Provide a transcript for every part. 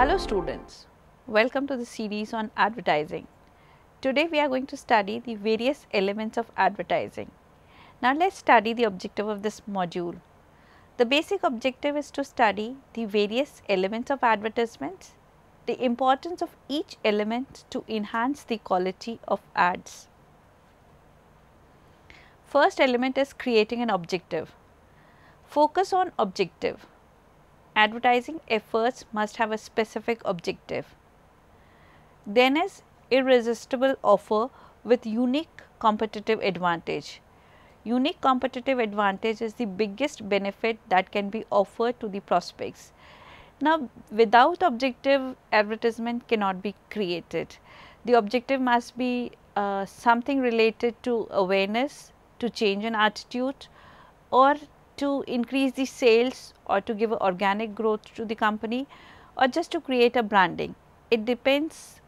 Hello students, welcome to the series on advertising. Today we are going to study the various elements of advertising. Now let's study the objective of this module. The basic objective is to study the various elements of advertisements, the importance of each element to enhance the quality of ads. First element is creating an objective. Focus on objective. Advertising efforts must have a specific objective. Then is irresistible offer with unique competitive advantage. Unique competitive advantage is the biggest benefit that can be offered to the prospects. Now, without objective, advertisement cannot be created. The objective must be something related to awareness, to change an attitude, or to increase the sales, or to give organic growth to the company, or just to create a branding. It depends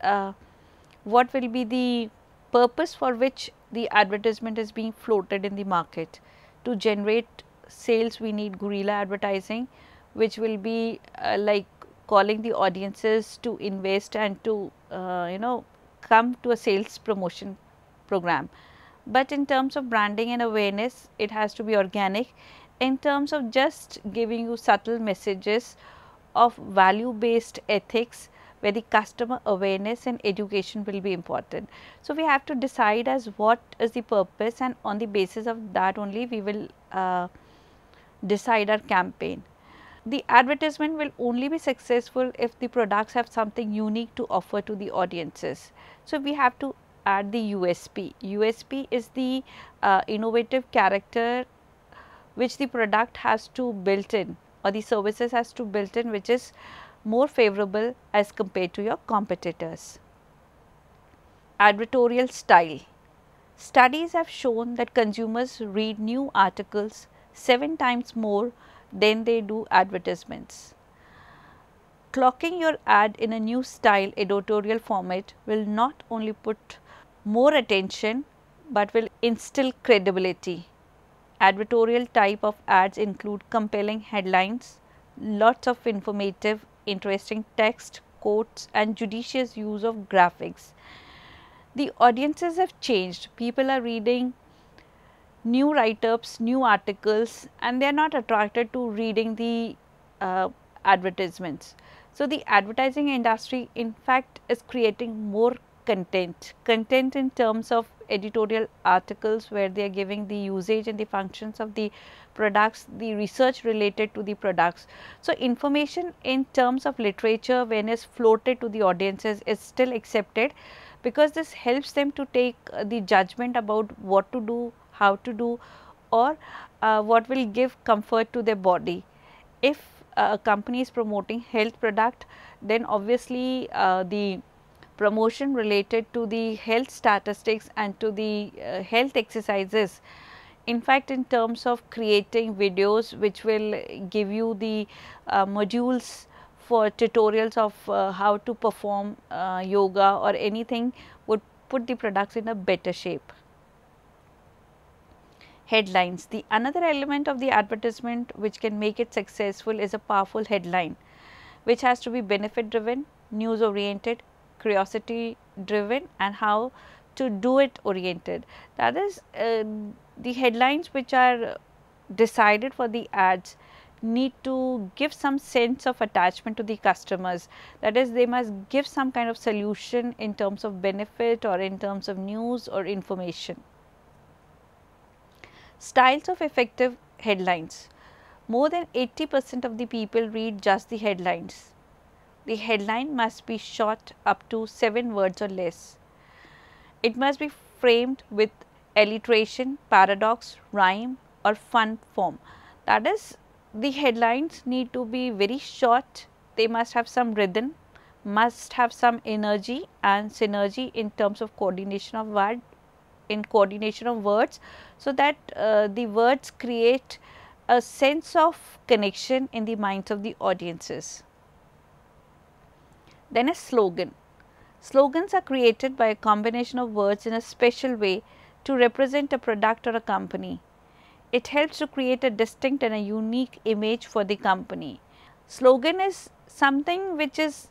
what will be the purpose for which the advertisement is being floated in the market. To generate sales, we need guerrilla advertising, which will be like calling the audiences to invest and to come to a sales promotion program. But in terms of branding and awareness, it has to be organic. In terms of just giving you subtle messages of value based ethics, where the customer awareness and education will be important. So, we have to decide as what is the purpose, and on the basis of that only we will decide our campaign. The advertisement will only be successful if the products have something unique to offer to the audiences. So, we have to add the USP. USP is the innovative character which the product has to built in, or the services has to built in, which is more favorable as compared to your competitors. Advertorial style. Studies have shown that consumers read new articles 7 times more than they do advertisements. Clocking your ad in a new style editorial format will not only put more attention, but will instill credibility. Advertorial type of ads include compelling headlines, lots of informative, interesting text, quotes, and judicious use of graphics. The audiences have changed. People are reading new write-ups, new articles, and they are not attracted to reading the advertisements. So, the advertising industry in fact is creating more content in terms of editorial articles, where they are giving the usage and the functions of the products, the research related to the products. So, information in terms of literature, when is floated to the audiences, is still accepted, because this helps them to take the judgment about what to do, how to do, or what will give comfort to their body. If a company is promoting health product, then obviously the promotion related to the health statistics and to the health exercises, in fact in terms of creating videos which will give you the modules for tutorials of how to perform yoga or anything, would put the products in a better shape. Headlines. The another element of the advertisement which can make it successful is a powerful headline, which has to be benefit driven, news oriented, curiosity driven, and how to do it oriented. That is, the headlines which are decided for the ads need to give some sense of attachment to the customers. That is, they must give some kind of solution in terms of benefit or in terms of news or information. Styles of effective headlines. More than 80% of the people read just the headlines. The headline must be short up to 7 words or less. It must be framed with alliteration, paradox, rhyme, or fun form. That is, the headlines need to be very short, they must have some rhythm, must have some energy and synergy in terms of coordination of words, so that the words create a sense of connection in the minds of the audiences. Then a slogan. Slogans are created by a combination of words in a special way to represent a product or a company. It helps to create a distinct and a unique image for the company. Slogan is something which is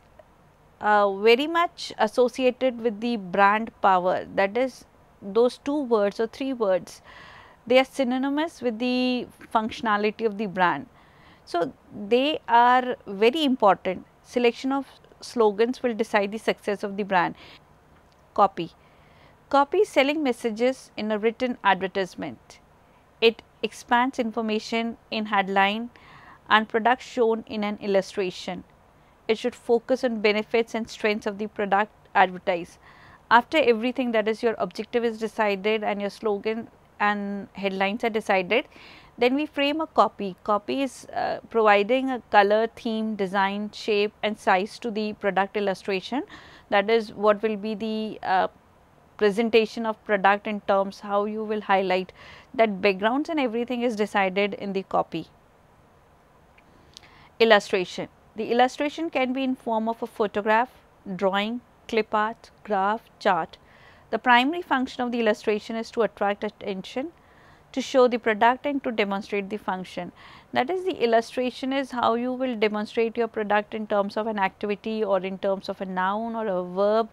very much associated with the brand power, that is those 2 words or 3 words, they are synonymous with the functionality of the brand. So, they are very important. Selection of slogans will decide the success of the brand. Copy. Copy is selling messages in a written advertisement. It expands information in headline and product shown in an illustration. It should focus on benefits and strengths of the product advertised. After everything, that is, your objective is decided and your slogan and headlines are decided, then we frame a copy. Copy is providing a color, theme, design, shape and size to the product illustration. That is what will be the presentation of product in terms how you will highlight that. Backgrounds and everything is decided in the copy. Illustration. The illustration can be in form of a photograph, drawing, clip art, graph, chart. The primary function of the illustration is to attract attention, to show the product and to demonstrate the function. That is, the illustration is how you will demonstrate your product in terms of an activity or in terms of a noun or a verb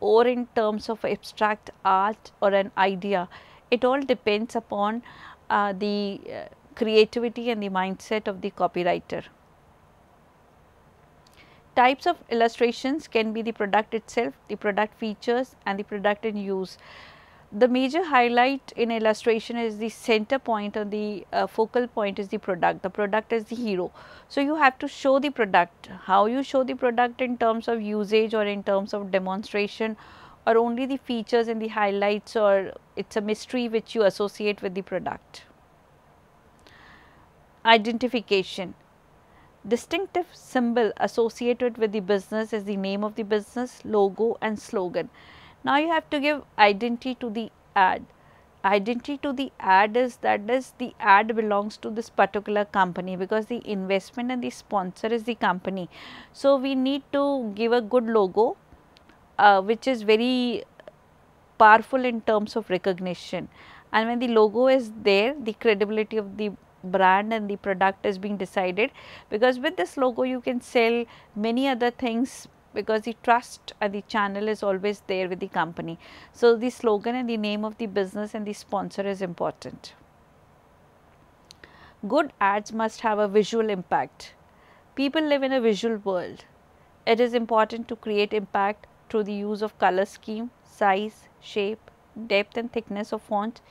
or in terms of abstract art or an idea. It all depends upon the creativity and the mindset of the copywriter. Types of illustrations can be the product itself, the product features and the product in use. The major highlight in illustration is the center point or the focal point is the product is the hero. So, you have to show the product. How you show the product in terms of usage or in terms of demonstration or only the features and the highlights, or it is a mystery which you associate with the product. Identification. Distinctive symbol associated with the business is the name of the business, logo and slogan. Now, you have to give identity to the ad. Identity to the ad is, that is, the ad belongs to this particular company, because the investment and the sponsor is the company. So, we need to give a good logo which is very powerful in terms of recognition, and when the logo is there, the credibility of the brand and the product is being decided, because with this logo you can sell many other things, because the trust and the channel is always there with the company. So, the slogan and the name of the business and the sponsor is important. Good ads must have a visual impact. People live in a visual world. It is important to create impact through the use of color scheme, size, shape, depth and thickness of font,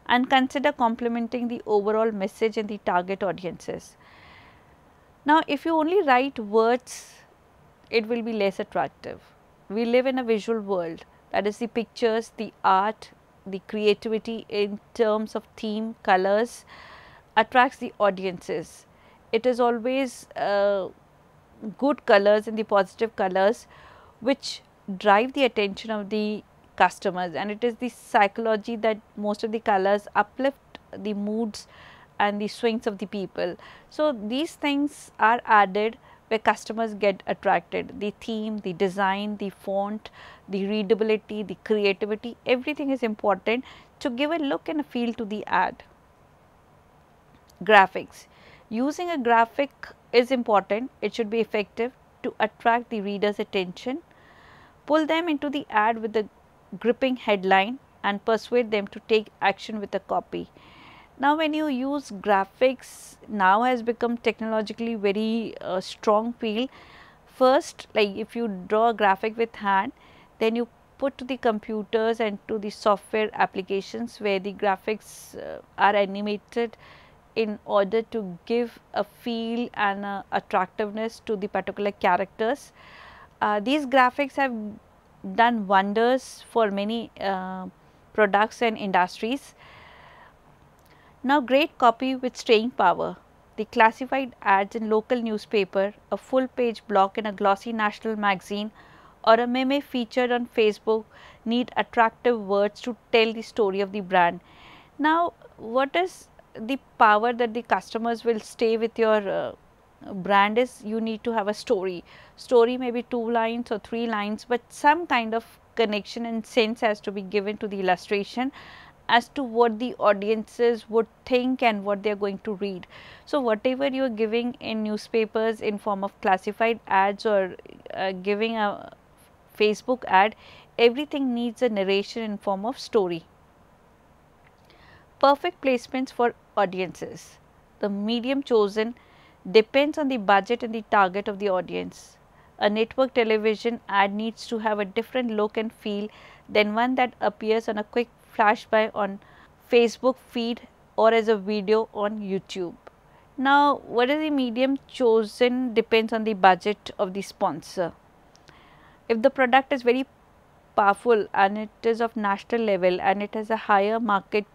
and consider complementing the overall message and the target audiences. Now, if you only write words, it will be less attractive. We live in a visual world, that is, the pictures, the art, the creativity in terms of theme, colors attracts the audiences. It is always good colors and the positive colors which drive the attention of the customers, and it is the psychology that most of the colors uplift the moods and the swings of the people. So, these things are added where customers get attracted. The theme, the design, the font, the readability, the creativity, everything is important to give a look and a feel to the ad. Graphics. Using a graphic is important. It should be effective to attract the reader's attention, pull them into the ad with a gripping headline and persuade them to take action with a copy. Now, when you use graphics, now has become technologically very strong field. First, like if you draw a graphic with hand, then you put to the computers and to the software applications where the graphics are animated in order to give a feel and a attractiveness to the particular characters. These graphics have done wonders for many products and industries. Now, great copy with staying power. The classified ads in local newspaper, a full page block in a glossy national magazine or a meme featured on Facebook need attractive words to tell the story of the brand. Now, what is the power that the customers will stay with your brand is, you need to have a story. Story may be 2 lines or 3 lines, but some kind of connection and sense has to be given to the illustration, as to what the audiences would think and what they are going to read. So, whatever you are giving in newspapers in form of classified ads or giving a Facebook ad, everything needs a narration in form of story. Perfect placements for audiences. The medium chosen depends on the budget and the target of the audience. A network television ad needs to have a different look and feel than one that appears on a quick flashby on Facebook feed or as a video on YouTube. Now, what is the medium chosen depends on the budget of the sponsor. If the product is very powerful and it is of national level and it has a higher market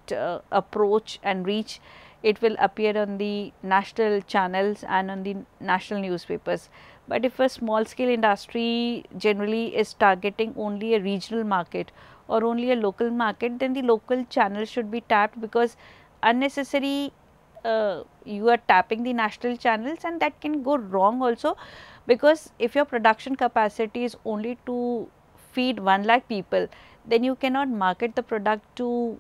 approach and reach, it will appear on the national channels and on the national newspapers. But if a small scale industry generally is targeting only a regional market or only a local market, then the local channel should be tapped, because unnecessary you are tapping the national channels, and that can go wrong also, because if your production capacity is only to feed 1 lakh people, then you cannot market the product to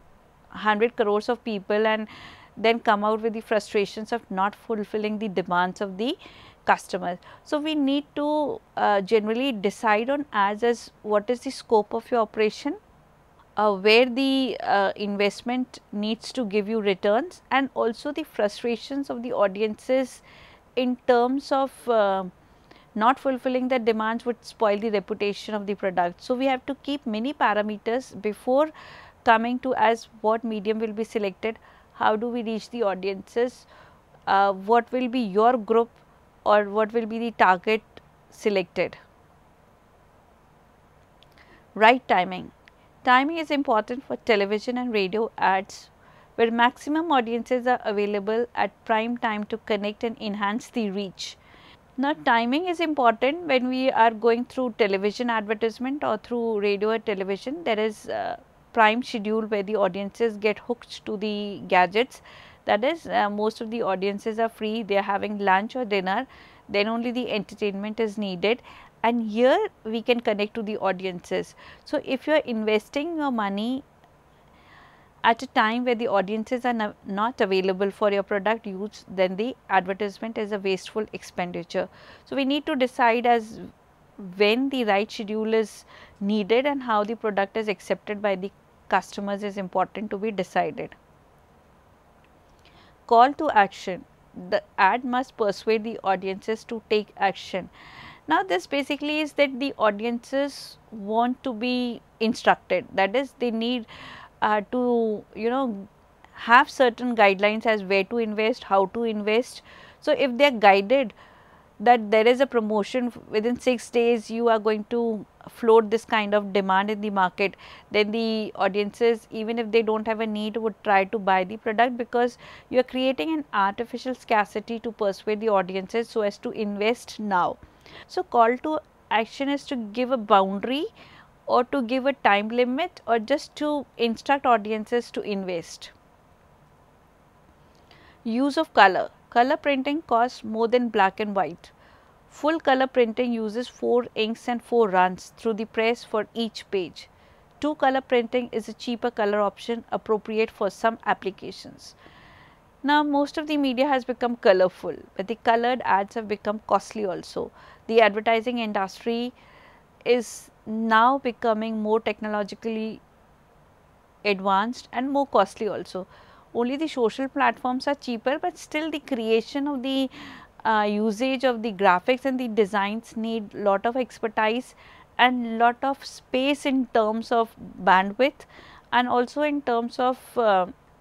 100 crores of people and then come out with the frustrations of not fulfilling the demands of the customers. So, we need to generally decide on ads as what is the scope of your operation, where the investment needs to give you returns, and also the frustrations of the audiences in terms of not fulfilling the demands would spoil the reputation of the product. So, we have to keep many parameters before coming to as what medium will be selected, how do we reach the audiences, what will be your group or what will be the target selected. Right timing. Timing is important for television and radio ads, where maximum audiences are available at prime time to connect and enhance the reach. Now, timing is important when we are going through television advertisement or through radio or television. There is a prime schedule where the audiences get hooked to the gadgets. That is, most of the audiences are free, they are having lunch or dinner, then only the entertainment is needed, and here we can connect to the audiences. So, if you are investing your money at a time where the audiences are not available for your product use, then the advertisement is a wasteful expenditure. So, we need to decide as when the right schedule is needed and how the product is accepted by the customers is important to be decided. Call to action. The ad must persuade the audiences to take action. Now, this basically is that the audiences want to be instructed, that is they need to have certain guidelines as where to invest, how to invest. So, if they are guided that there is a promotion within 6 days you are going to float this kind of demand in the market, then the audiences, even if they do not have a need, would try to buy the product, because you are creating an artificial scarcity to persuade the audiences so as to invest now. So, call to action is to give a boundary or to give a time limit or just to instruct audiences to invest. Use of color. Color printing costs more than black and white. Full color printing uses 4 inks and 4 runs through the press for each page. 2 color printing is a cheaper color option appropriate for some applications. Now, most of the media has become colorful, but the colored ads have become costly also. The advertising industry is now becoming more technologically advanced and more costly also. Only the social platforms are cheaper, but still the creation of the usage of the graphics and the designs need lot of expertise and lot of space in terms of bandwidth and also in terms of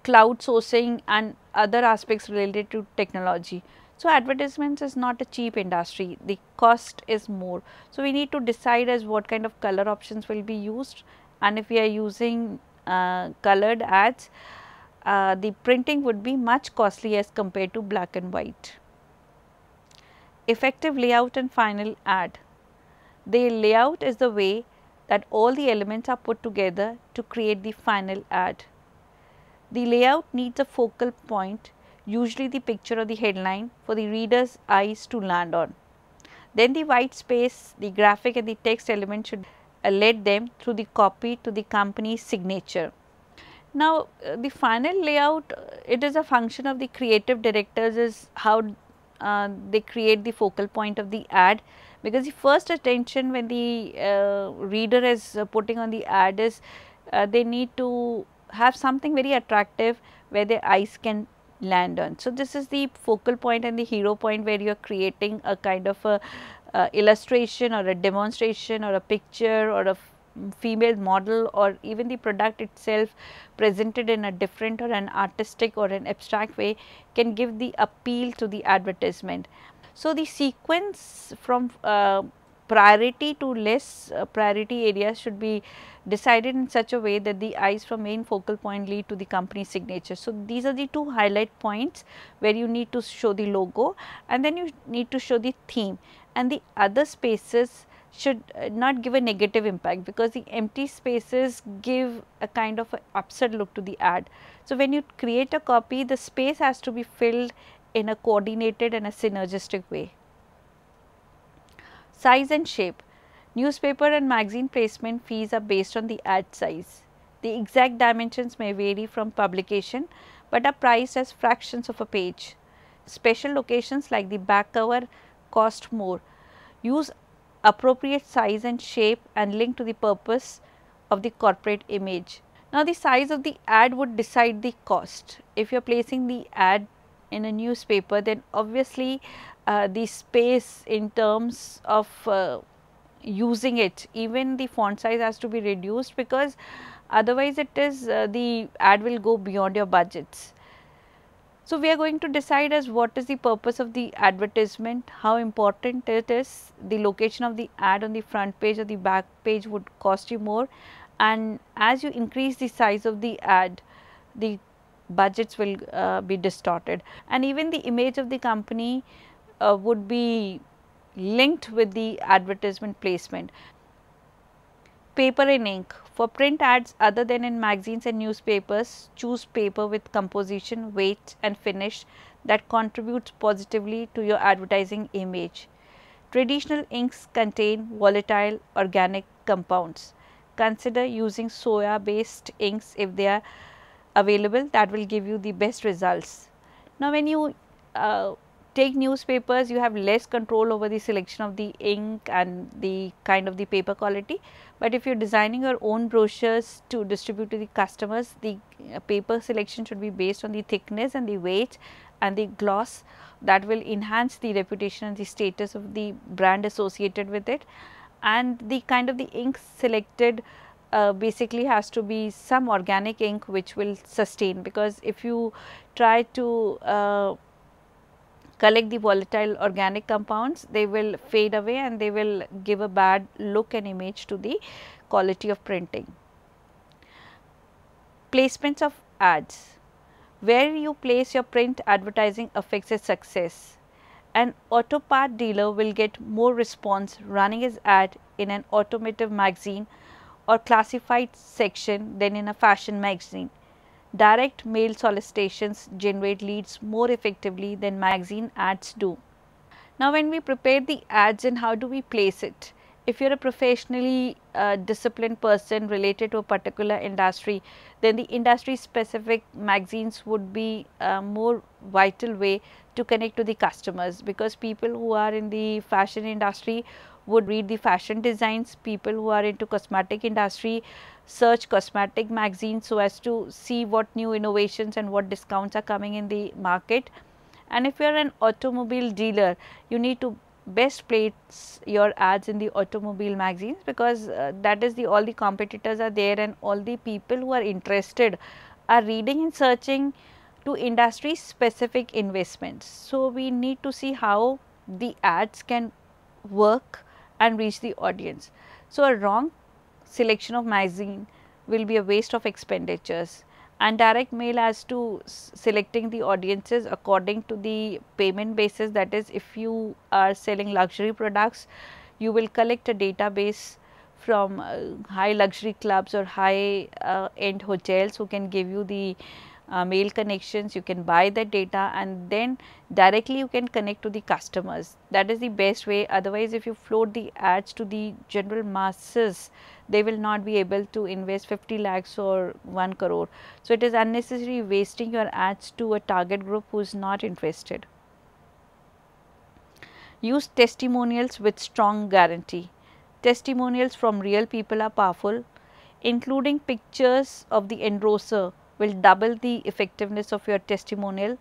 cloud sourcing and other aspects related to technology. So, advertisements is not a cheap industry, the cost is more. So, we need to decide as what kind of color options will be used, and if we are using colored ads, the printing would be much costly as compared to black and white. Effective layout and final ad. The layout is the way that all the elements are put together to create the final ad. The layout needs a focal point, usually the picture or the headline, for the reader's eyes to land on. Then the white space, the graphic and the text element should lead them through the copy to the company's signature. Now, the final layout, it is a function of the creative directors, is how they create the focal point of the ad, because the first attention when the reader is putting on the ad is they need to have something very attractive where their eyes can land on. So, this is the focal point and the hero point where you are creating a kind of a illustration or a demonstration or a picture or a female model, or even the product itself presented in a different or an artistic or an abstract way can give the appeal to the advertisement. So, the sequence from priority to less priority areas should be decided in such a way that the eyes from main focal point lead to the company signature. So, these are the two highlight points where you need to show the logo, and then you need to show the theme, and the other spaces should not give a negative impact, because the empty spaces give a kind of a upset look to the ad. So, when you create a copy, the space has to be filled in a coordinated and a synergistic way. Size and shape. Newspaper and magazine placement fees are based on the ad size. The exact dimensions may vary from publication, but are priced as fractions of a page. Special locations like the back cover cost more. Use appropriate size and shape and link to the purpose of the corporate image. Now, the size of the ad would decide the cost. If you are placing the ad in a newspaper, then obviously the space in terms of using it, even the font size has to be reduced, because otherwise it is the ad will go beyond your budgets. So, we are going to decide as what is the purpose of the advertisement, how important it is. The location of the ad on the front page or the back page would cost you more, and as you increase the size of the ad, the budgets will be distorted, and even the image of the company would be linked with the advertisement placement. Paper and ink. For print ads other than in magazines and newspapers, choose paper with composition, weight and finish that contributes positively to your advertising image. Traditional inks contain volatile organic compounds. Consider using soya based inks if they are available, that will give you the best results. Now, when you take newspapers, you have less control over the selection of the ink and the kind of the paper quality, but if you are designing your own brochures to distribute to the customers, the paper selection should be based on the thickness and the weight and the gloss, that will enhance the reputation and the status of the brand associated with it. And the kind of the ink selected basically has to be some organic ink which will sustain, because if you try to collect the volatile organic compounds, they will fade away and they will give a bad look and image to the quality of printing. Placements of ads. Where you place your print advertising affects its success. An auto part dealer will get more response running his ad in an automotive magazine or classified section than in a fashion magazine. Direct mail solicitations generate leads more effectively than magazine ads do. Now, when we prepare the ads and how do we place it? If you are a professionally disciplined person related to a particular industry, then the industry specific magazines would be a more vital way to connect to the customers, because people who are in the fashion industry would read the fashion designs, people who are into cosmetic industry search cosmetic magazines so as to see what new innovations and what discounts are coming in the market. And if you are an automobile dealer, you need to best place your ads in the automobile magazines, because that is the all the competitors are there and all the people who are interested are reading and searching to industry specific investments. So, we need to see how the ads can work and reach the audience. So, a wrong selection of magazine will be a waste of expenditures, and direct mail as to selecting the audiences according to the payment basis. That is, if you are selling luxury products, you will collect a database from high luxury clubs or high end hotels who can give you the mail connections, you can buy that data, and then directly you can connect to the customers. That is the best way. Otherwise, if you float the ads to the general masses, they will not be able to invest 50 lakhs or 1 crore. So, it is unnecessary wasting your ads to a target group who is not interested. Use testimonials with strong guarantee. Testimonials from real people are powerful. Including pictures of the endorser will double the effectiveness of your testimonial.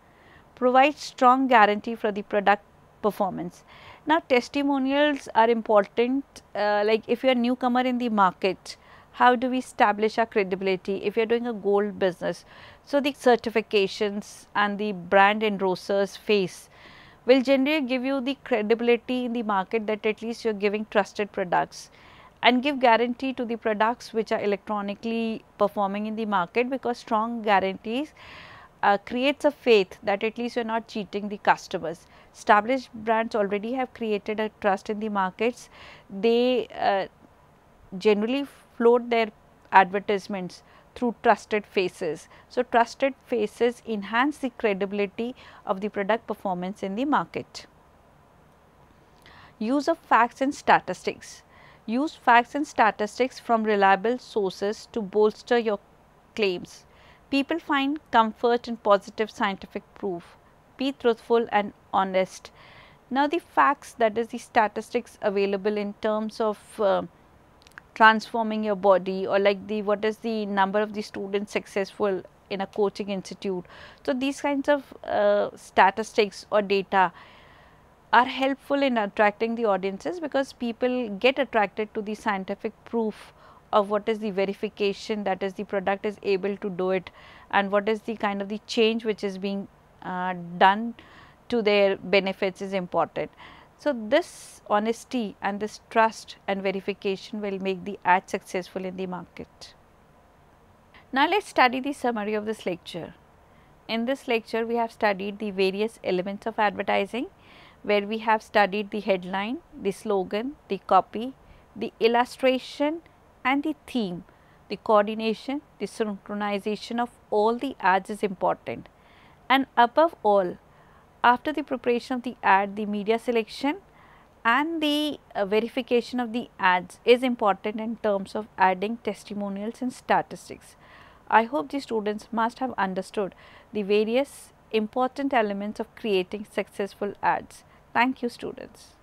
Provide strong guarantee for the product performance. Now, testimonials are important, like if you are a newcomer in the market, how do we establish our credibility if you are doing a gold business? So, the certifications and the brand endorsers face will generally give you the credibility in the market that at least you are giving trusted products, and give guarantee to the products which are electronically performing in the market, because strong guarantees creates a faith that at least you are not cheating the customers. Established brands already have created a trust in the markets. They generally float their advertisements through trusted faces. So, trusted faces enhance the credibility of the product performance in the market. Use of facts and statistics. Use facts and statistics from reliable sources to bolster your claims. People find comfort in positive scientific proof. Be truthful and honest. Now, the facts, that is the statistics available in terms of transforming your body, or like the what is the number of the students successful in a coaching institute. So, these kinds of statistics or data are helpful in attracting the audiences, because people get attracted to the scientific proof of what is the verification that is the product is able to do it, and what is the kind of the change which is being done to their benefits is important. So, this honesty and this trust and verification will make the ad successful in the market. Now, let us study the summary of this lecture. In this lecture, we have studied the various elements of advertising, where we have studied the headline, the slogan, the copy, the illustration and the theme. The coordination, the synchronization of all the ads is important, and above all, after the preparation of the ad, the media selection and the verification of the ads is important in terms of adding testimonials and statistics. I hope the students must have understood the various important elements of creating successful ads. Thank you, students.